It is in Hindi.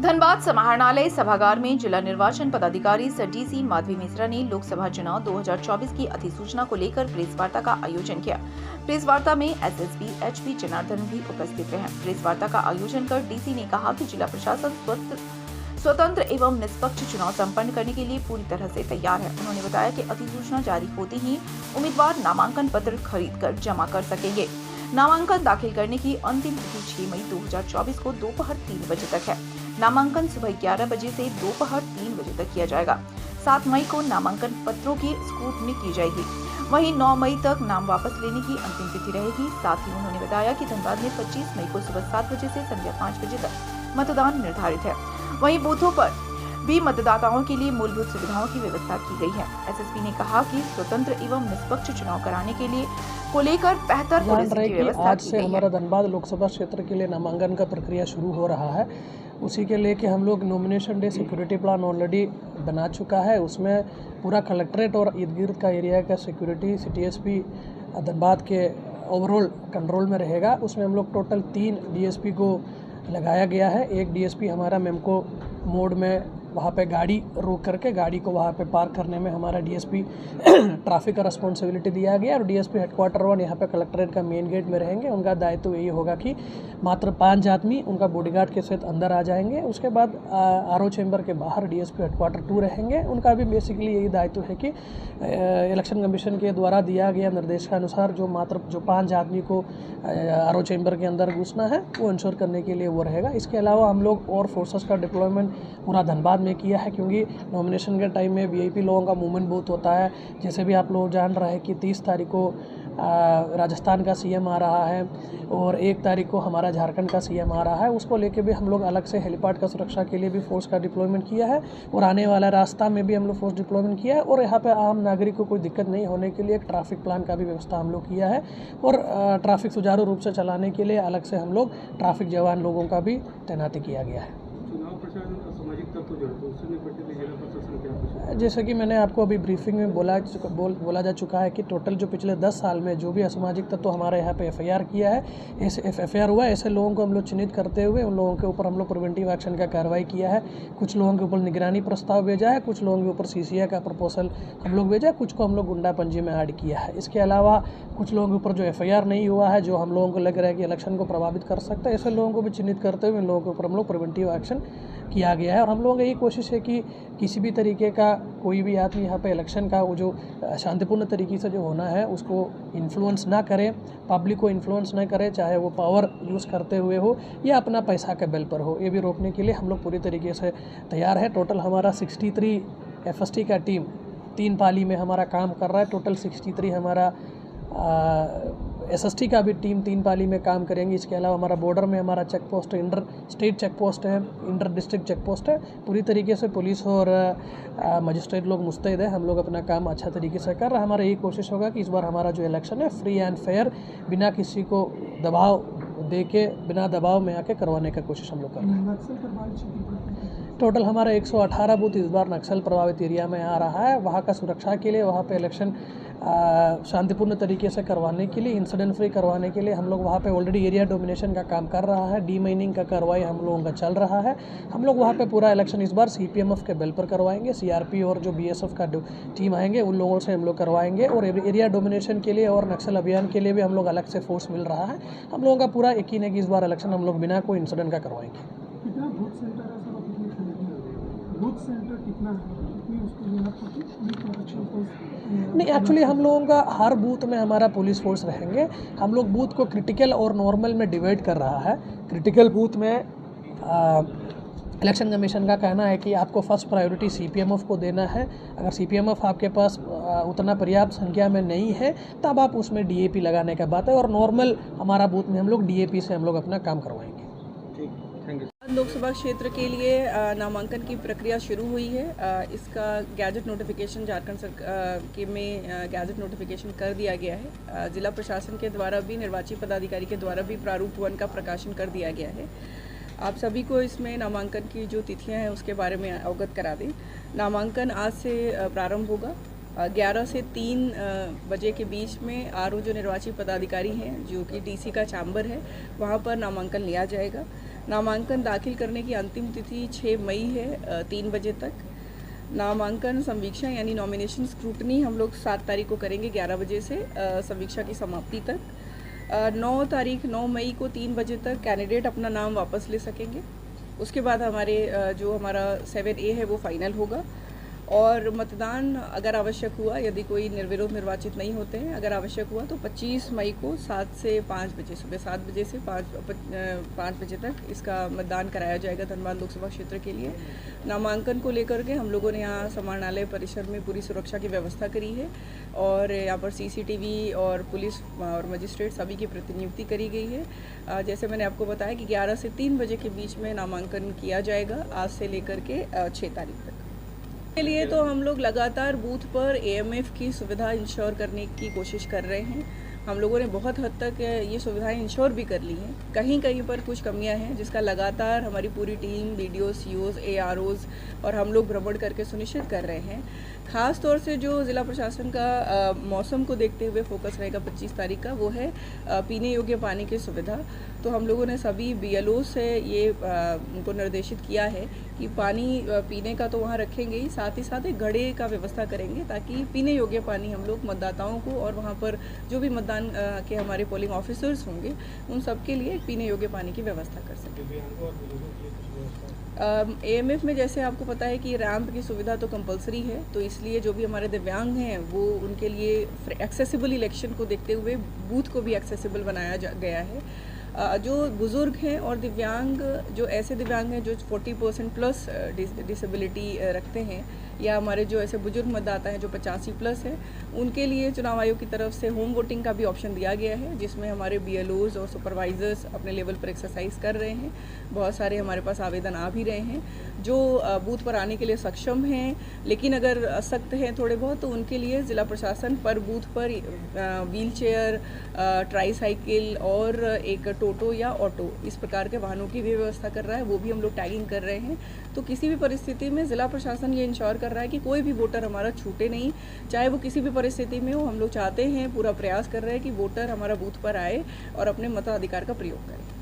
धनबाद समाहरणालय सभागार में जिला निर्वाचन पदाधिकारी सर डीसी माधवी मिश्रा ने लोकसभा चुनाव 2024 की अधिसूचना को लेकर प्रेस वार्ता का आयोजन किया। प्रेस वार्ता में एसएसपी एचपी जनार्दन भी उपस्थित रहे। प्रेस वार्ता का आयोजन कर डीसी ने कहा कि जिला प्रशासन स्वतंत्र एवं निष्पक्ष चुनाव संपन्न करने के लिए पूरी तरह से तैयार है। उन्होंने बताया कि अधिसूचना जारी होते ही उम्मीदवार नामांकन पत्र खरीद कर जमा कर सकेंगे। नामांकन दाखिल करने की अंतिम तिथि 6 मई 2024 को दोपहर 3 बजे तक है। नामांकन सुबह 11 बजे से दोपहर 3 बजे तक किया जाएगा। 7 मई को नामांकन पत्रों की स्क्रूटनी की जाएगी। वहीं 9 मई तक नाम वापस लेने की अंतिम तिथि रहेगी। साथ ही उन्होंने बताया कि धनबाद में 25 मई को सुबह 7 बजे से संध्या 5 बजे तक मतदान निर्धारित है। वहीं बूथों पर भी मतदाताओं के लिए मूलभूत सुविधाओं की व्यवस्था की गई है। एसएसपी ने कहा कि स्वतंत्र एवं निष्पक्ष चुनाव कराने के लिए को लेकर बेहतर पुलिस की व्यवस्था आज से हमारा धनबाद लोकसभा क्षेत्र के लिए नामांकन का प्रक्रिया शुरू हो रहा है। उसी के लेके हम लोग nomination day security plan already बना चुका है। उसमें पूरा कलेक्ट्रेट और इर्द गिर्द का एरिया का सिक्योरिटी सिटीएसपी धनबाद के ओवरऑल कंट्रोल में रहेगा। उसमें हम लोग टोटल 3 डीएसपी को लगाया गया है। एक डीएसपी हमारा मेमको मोड में वहाँ पे गाड़ी रोक करके गाड़ी को वहाँ पे पार्क करने में हमारा डीएसपी ट्रैफिक का रिस्पॉन्सिबिलिटी दिया गया। और डीएसपी हेडक्वार्टर 1 यहाँ पे कलेक्ट्रेट का मेन गेट में रहेंगे। उनका दायित्व यही होगा कि मात्र 5 आदमी उनका बॉडीगार्ड के साथ अंदर आ जाएंगे। उसके बाद आरओ चैम्बर के बाहर डीएसपी हेडक्वार्टर 2 रहेंगे। उनका भी बेसिकली यही दायित्व है कि इलेक्शन कमीशन के द्वारा दिया गया निर्देश के अनुसार जो 5 आदमी को आरओ चैम्बर के अंदर घुसना है वो इंश्योर करने के लिए वो रहेगा। इसके अलावा हम लोग और फोर्सेस का डिप्लॉयमेंट पूरा धनबाद में किया है, क्योंकि नॉमिनेशन के टाइम में वीआईपी लोगों का मूवमेंट बहुत होता है। जैसे भी आप लोग जान रहे हैं कि 30 तारीख को राजस्थान का सीएम आ रहा है और 1 तारीख को हमारा झारखंड का सीएम आ रहा है। उसको लेके भी हम लोग अलग से हेलीपैड का सुरक्षा के लिए भी फोर्स का डिप्लॉयमेंट किया है और आने वाला रास्ता में भी हम लोग फोर्स डिप्लॉयमेंट किया है। और यहाँ पे आम नागरिक को कोई दिक्कत नहीं होने के लिए एक ट्रैफिक प्लान का भी व्यवस्था हम लोग किया है। और ट्रैफिक सुचारू रूप से चलाने के लिए अलग से हम लोग ट्रैफिक जवान लोगों का भी तैनाती किया गया है। जैसे कि मैंने आपको अभी ब्रीफिंग में बोला जा चुका है कि टोटल जो पिछले 10 साल में जो भी असामाजिक तत्व हमारे यहाँ पे एफआईआर किया है, ऐसे एफआईआर हुआ है, ऐसे लोगों को हम लोग चिन्हित करते हुए उन लोगों के ऊपर हम लोग प्रिवेंटिव एक्शन का कार्रवाई किया है। कुछ लोगों के ऊपर निगरानी प्रस्ताव भेजा है, कुछ लोगों के ऊपर सीसीआई का प्रपोजल हम लोग भेजा है, कुछ को हम लोग गुंडा पंजी में ऐड किया है। इसके अलावा कुछ लोगों के ऊपर जो एफआईआर नहीं हुआ है, जो हम लोगों को लग रहा है कि इलेक्शन को प्रभावित कर सकता है, ऐसे लोगों को भी चिन्हित करते हुए इन लोगों के ऊपर हम लोग प्रिवेंटिव एक्शन किया गया है। और हम लोगों की यही कोशिश है कि किसी भी तरीके का कोई भी आदमी यहाँ पे इलेक्शन का वो जो शांतिपूर्ण तरीके से जो होना है उसको इन्फ्लुएंस ना करे, पब्लिक को इन्फ्लुएंस ना करे, चाहे वो पावर यूज़ करते हुए हो या अपना पैसा के बल पर हो। ये भी रोकने के लिए हम लोग पूरी तरीके से तैयार है। टोटल हमारा 63 एफएसटी का टीम 3 पाली में हमारा काम कर रहा है। टोटल 63 हमारा एसएसटी का भी टीम 3 पाली में काम करेंगे। इसके अलावा हमारा बॉर्डर में हमारा चेक पोस्ट है, इंटर स्टेट चेक पोस्ट है, इंटर डिस्ट्रिक्ट चेक पोस्ट है। पूरी तरीके से पुलिस और मजिस्ट्रेट लोग मुस्तैद है। हम लोग अपना काम अच्छा तरीके से कर रहे हैं। हमारा यही कोशिश होगा कि इस बार हमारा जो इलेक्शन है फ्री एंड फेयर, बिना किसी को दबाव दे के, बिना दबाव में आके करवाने का कोशिश हम लोग कर रहे हैं। टोटल हमारा 118 बूथ इस बार नक्सल प्रभावित एरिया में आ रहा है। वहाँ का सुरक्षा के लिए, वहाँ पे इलेक्शन शांतिपूर्ण तरीके से करवाने के लिए, इंसिडेंट फ्री करवाने के लिए हम लोग वहाँ पे ऑलरेडी एरिया डोमिनेशन का काम कर रहा है। डीमाइनिंग का कार्रवाई हम लोगों का चल रहा है। हम लोग वहाँ पे पूरा इलेक्शन इस बार सीपीएमएफ के बल पर करवाएंगे। सीआरपी और जो बीएसएफ का टीम आएंगे उन लोगों से हम लोग करवाएंगे। और एरिया डोमिनेशन के लिए और नक्सल अभियान के लिए भी हम लोग अलग से फोर्स मिल रहा है। हम लोगों का पूरा यकीन है कि इस बार इलेक्शन हम लोग बिना कोई इंसिडेंट का करवाएंगे। नहीं, एक्चुअली हम लोगों का हर बूथ में हमारा पुलिस फोर्स रहेंगे। हम लोग बूथ को क्रिटिकल और नॉर्मल में डिवाइड कर रहा है। क्रिटिकल बूथ में इलेक्शन कमीशन का कहना है कि आपको फर्स्ट प्रायोरिटी सीपीएमएफ को देना है। अगर सीपीएमएफ आपके पास उतना पर्याप्त संख्या में नहीं है तब आप उसमें डीएपी लगाने का बात है। और नॉर्मल हमारा बूथ में हम लोग डीएपी से हम लोग अपना काम करवाएंगे। लोकसभा क्षेत्र के लिए नामांकन की प्रक्रिया शुरू हुई है। इसका गैजेट नोटिफिकेशन झारखंड सरकार में गैजेट नोटिफिकेशन कर दिया गया है। जिला प्रशासन के द्वारा भी, निर्वाची पदाधिकारी के द्वारा भी प्रारूप 1 का प्रकाशन कर दिया गया है। आप सभी को इसमें नामांकन की जो तिथियां हैं उसके बारे में अवगत करा दें। नामांकन आज से प्रारंभ होगा। 11 से 3 बजे के बीच में आरओ जो निर्वाची पदाधिकारी हैं, जो कि डीसी का चैम्बर है, वहाँ पर नामांकन लिया जाएगा। नामांकन दाखिल करने की अंतिम तिथि 6 मई है 3 बजे तक। नामांकन समीक्षा यानी नॉमिनेशन स्क्रूटनी हम लोग 7 तारीख को करेंगे 11 बजे से समीक्षा की समाप्ति तक। 9 मई को 3 बजे तक कैंडिडेट अपना नाम वापस ले सकेंगे। उसके बाद हमारा 7A है वो फाइनल होगा और मतदान अगर आवश्यक हुआ, यदि कोई निर्विरोध निर्वाचित नहीं होते हैं, अगर आवश्यक हुआ तो 25 मई को 7 से 5 बजे, सुबह 7 बजे से 5 बजे तक इसका मतदान कराया जाएगा धनबाद लोकसभा क्षेत्र के लिए। नामांकन को लेकर के हम लोगों ने यहाँ समाहरणालय परिसर में पूरी सुरक्षा की व्यवस्था करी है और यहाँ पर CCTV और पुलिस और मजिस्ट्रेट सभी की प्रतिनियुक्ति करी गई है। जैसे मैंने आपको बताया कि 11 से 3 बजे के बीच में नामांकन किया जाएगा, आज से लेकर के 6 तारीख तक। के लिए तो हम लोग लगातार बूथ पर AMF की सुविधा इंश्योर करने की कोशिश कर रहे हैं। हम लोगों ने बहुत हद तक ये सुविधाएं इंश्योर भी कर ली हैं। कहीं कहीं पर कुछ कमियां हैं जिसका लगातार हमारी पूरी टीम BDOs, COs, AROs और हम लोग भ्रमण करके सुनिश्चित कर रहे हैं। ख़ास तौर से जो ज़िला प्रशासन का मौसम को देखते हुए फोकस रहेगा 25 तारीख का, वो है पीने योग्य पानी की सुविधा। तो हम लोगों ने सभी BLO से ये उनको निर्देशित किया है कि पानी पीने का तो वहाँ रखेंगे ही, साथ ही एक घड़े का व्यवस्था करेंगे ताकि पीने योग्य पानी हम लोग मतदाताओं को और वहाँ पर जो भी मतदान के हमारे पोलिंग ऑफिसर्स होंगे उन सब के लिए पीने योग्य पानी की व्यवस्था कर सकें। AMF में जैसे आपको पता है कि रैंप की सुविधा तो कंपलसरी है, तो इसलिए जो भी हमारे दिव्यांग हैं वो उनके लिए एक्सेसिबल इलेक्शन को देखते हुए बूथ को भी एक्सेसिबल बनाया गया है। जो बुज़ुर्ग हैं और दिव्यांग, जो ऐसे दिव्यांग हैं जो 40% प्लस डिसेबिलिटी रखते हैं, या हमारे जो ऐसे बुजुर्ग मतदाता हैं जो 85 प्लस हैं, उनके लिए चुनाव आयोग की तरफ से होम वोटिंग का भी ऑप्शन दिया गया है, जिसमें हमारे BLOs और सुपरवाइजर्स अपने लेवल पर एक्सरसाइज कर रहे हैं। बहुत सारे हमारे पास आवेदन आ भी रहे हैं जो बूथ पर आने के लिए सक्षम हैं, लेकिन अगर असक्त हैं थोड़े बहुत, तो उनके लिए ज़िला प्रशासन पर बूथ पर व्हील चेयर, ट्राईसाइकिल और एक टोटो या ऑटो, इस प्रकार के वाहनों की भी व्यवस्था कर रहा है। वो भी हम लोग टैगिंग कर रहे हैं। तो किसी भी परिस्थिति में ज़िला प्रशासन ये इंश्योर कर रहा है कि कोई भी वोटर हमारा छूटे नहीं, चाहे वो किसी भी परिस्थिति में हो। हम लोग चाहते हैं, पूरा प्रयास कर रहे हैं कि वोटर हमारा बूथ पर आए और अपने मताधिकार का प्रयोग करें।